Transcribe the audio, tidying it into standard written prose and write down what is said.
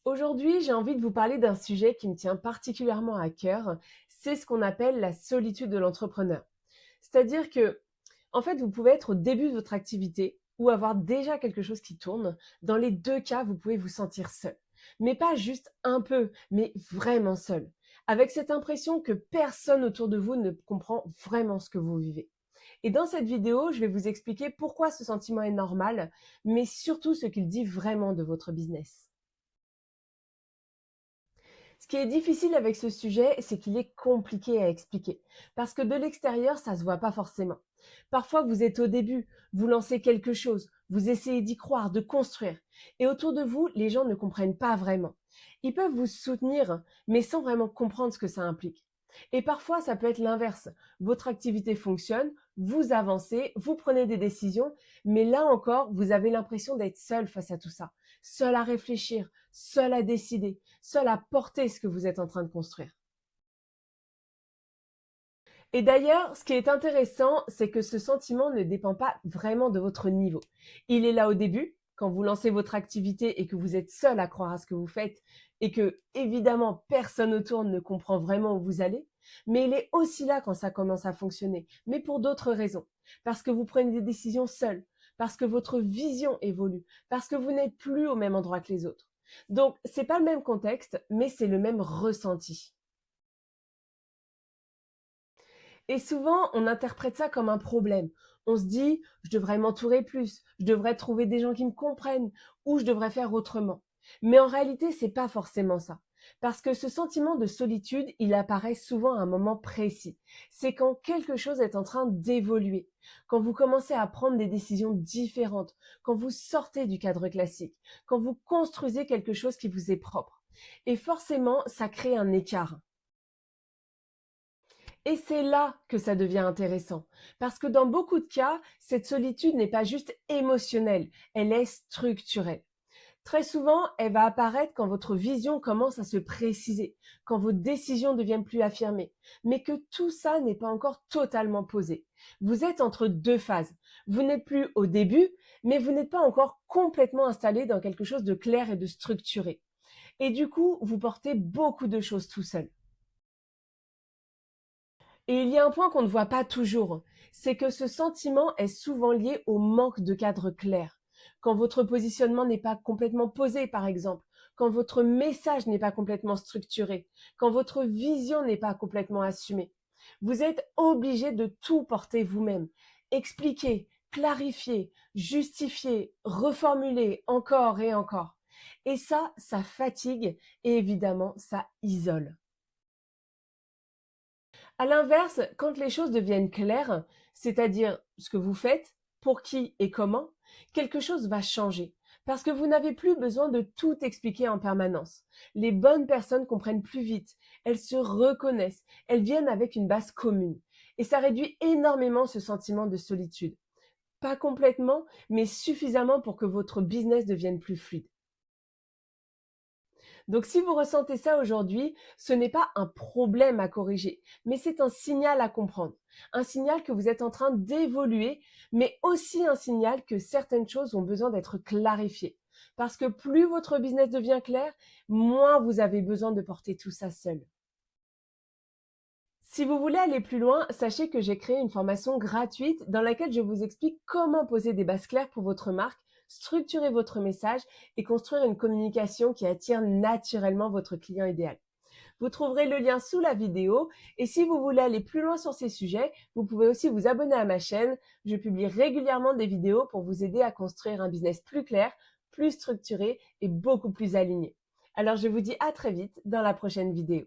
Aujourd'hui, j'ai envie de vous parler d'un sujet qui me tient particulièrement à cœur. C'est ce qu'on appelle la solitude de l'entrepreneur. C'est-à-dire que, en fait, vous pouvez être au début de votre activité ou avoir déjà quelque chose qui tourne. Dans les deux cas, vous pouvez vous sentir seul. Mais pas juste un peu, mais vraiment seul. Avec cette impression que personne autour de vous ne comprend vraiment ce que vous vivez. Et dans cette vidéo, je vais vous expliquer pourquoi ce sentiment est normal, mais surtout ce qu'il dit vraiment de votre business. Ce qui est difficile avec ce sujet, c'est qu'il est compliqué à expliquer. Parce que de l'extérieur, ça se voit pas forcément. Parfois, vous êtes au début, vous lancez quelque chose, vous essayez d'y croire, de construire. Et autour de vous, les gens ne comprennent pas vraiment. Ils peuvent vous soutenir, mais sans vraiment comprendre ce que ça implique. Et parfois, ça peut être l'inverse. Votre activité fonctionne, vous avancez, vous prenez des décisions, mais là encore, vous avez l'impression d'être seul face à tout ça. Seul à réfléchir, seul à décider, seul à porter ce que vous êtes en train de construire. Et d'ailleurs, ce qui est intéressant, c'est que ce sentiment ne dépend pas vraiment de votre niveau. Il est là au début, quand vous lancez votre activité et que vous êtes seul à croire à ce que vous faites et que, évidemment, personne autour ne comprend vraiment où vous allez. Mais il est aussi là quand ça commence à fonctionner, mais pour d'autres raisons. Parce que vous prenez des décisions seuls, parce que votre vision évolue, parce que vous n'êtes plus au même endroit que les autres. Donc, c'est pas le même contexte, mais c'est le même ressenti. Et souvent, on interprète ça comme un problème. On se dit, je devrais m'entourer plus, je devrais trouver des gens qui me comprennent, ou je devrais faire autrement. Mais en réalité, c'est pas forcément ça. Parce que ce sentiment de solitude, il apparaît souvent à un moment précis. C'est quand quelque chose est en train d'évoluer, quand vous commencez à prendre des décisions différentes, quand vous sortez du cadre classique, quand vous construisez quelque chose qui vous est propre. Et forcément, ça crée un écart. Et c'est là que ça devient intéressant, parce que dans beaucoup de cas, cette solitude n'est pas juste émotionnelle, elle est structurelle. Très souvent, elle va apparaître quand votre vision commence à se préciser, quand vos décisions deviennent plus affirmées, mais que tout ça n'est pas encore totalement posé. Vous êtes entre deux phases. Vous n'êtes plus au début, mais vous n'êtes pas encore complètement installé dans quelque chose de clair et de structuré. Et du coup, vous portez beaucoup de choses tout seul. Et il y a un point qu'on ne voit pas toujours, c'est que ce sentiment est souvent lié au manque de cadre clair. Quand votre positionnement n'est pas complètement posé, par exemple, quand votre message n'est pas complètement structuré, quand votre vision n'est pas complètement assumée. Vous êtes obligé de tout porter vous-même. Expliquer, clarifier, justifier, reformuler encore et encore. Et ça fatigue et évidemment, ça isole. À l'inverse, quand les choses deviennent claires, c'est-à-dire ce que vous faites, pour qui et comment, quelque chose va changer. Parce que vous n'avez plus besoin de tout expliquer en permanence. Les bonnes personnes comprennent plus vite, elles se reconnaissent, elles viennent avec une base commune. Et ça réduit énormément ce sentiment de solitude. Pas complètement, mais suffisamment pour que votre business devienne plus fluide. Donc si vous ressentez ça aujourd'hui, ce n'est pas un problème à corriger, mais c'est un signal à comprendre. Un signal que vous êtes en train d'évoluer, mais aussi un signal que certaines choses ont besoin d'être clarifiées. Parce que plus votre business devient clair, moins vous avez besoin de porter tout ça seul. Si vous voulez aller plus loin, sachez que j'ai créé une formation gratuite dans laquelle je vous explique comment poser des bases claires pour votre marque, structurer votre message et construire une communication qui attire naturellement votre client idéal. Vous trouverez le lien sous la vidéo et si vous voulez aller plus loin sur ces sujets, vous pouvez aussi vous abonner à ma chaîne. Je publie régulièrement des vidéos pour vous aider à construire un business plus clair, plus structuré et beaucoup plus aligné. Alors je vous dis à très vite dans la prochaine vidéo.